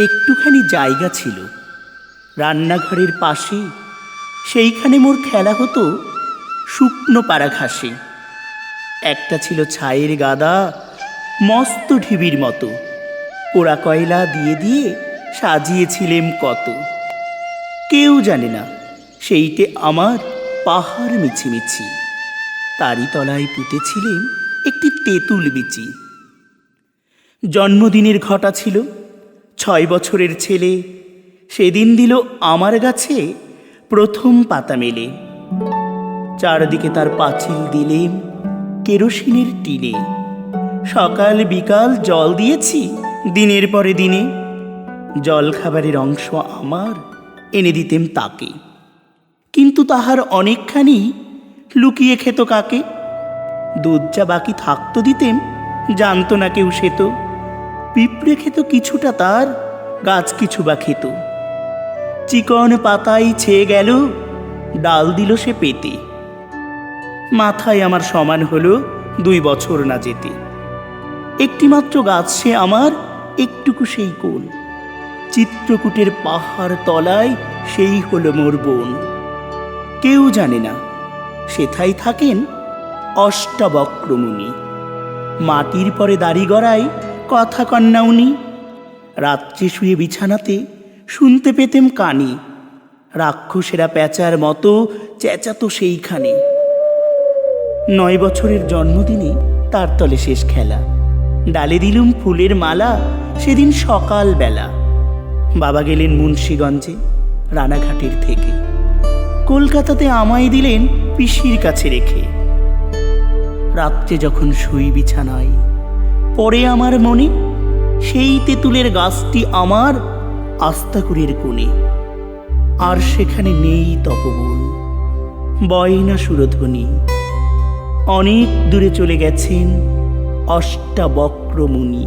একটুখানি জায়গা ছিল রান্নাঘরের পাশে, সেইখানে মোর খেলা হতো শুকনো পাড়া ঘাসে। একটা ছিল ছায়ের গাদা, মস্ত ঢিবির মতো, পোড়া কয়লা দিয়ে দিয়ে সাজিয়েছিলেম কত। কেউ জানে না সেইটে আমার পাহাড় মিছিমিছি, তারই তলায় পুঁতেছিলেম একটি তেঁতুল বিচি। জন্মদিনের ঘটা ছিল, 6 বছরের ছেলে সেদিন দিল আমার গাছে প্রথম পাতা মেলে। চারদিকে তার পাঁচিল দিলেম কেরোসিনের টিনে, সকাল বিকাল জল দিয়েছি দিনের পরে দিনে। জল খাবারের অংশ আমার এনে দিতেম তাকে, কিন্তু তাহার অনেকখানি লুকিয়ে খেত কাকে। দুধ যা বাকি থাকতো দিতেম, জানতো না কেউ সে তো। পিঁপড়ে খেত কিছুটা, তার গাছ কিছু বা খেত। চিকন পাতায় ছেয়ে গেল, ডাল দিল সে পেতে। মাথায় আমার সমান হলো 2 বছর না যেতে। একটিমাত্র গাছ সে আমার, একটুকু সেই কোণ। চিত্রকূটের পাহাড় তলায় সেই হলো মোর বোন। কেউ জানে না সেথায় থাকেন অষ্টাবক্র মুনি। মাটির পরে দাড়ি গড়ায় কথা কন্যা উনি। রাত্রে শুয়ে বিছানাতে শুনতে পেতেম কানে, রাক্ষসেরা প্যাঁচার মতো চেঁচাতো সেইখানে। 9 বছরের জন্মদিনে তার তলে শেষ খেলা, ডালে দিলুম ফুলের মালা সেদিন সকাল বেলা। বাবা গেলেন মুন্সিগঞ্জে রানাঘাটের থেকে, কলকাতাতে আমায় দিলেন পিসির কাছে রেখে। রাত্রে যখন শুই বিছানায়, পড়ে আমার মনে সেই তেঁতুলের গাছটি আমার আস্তাকুরের কোণে। আর সেখানে নেই তপবন, বয় না সুরধ্বনি। অনেক দূরে চলে গেছেন অষ্টাবক্র মুনি।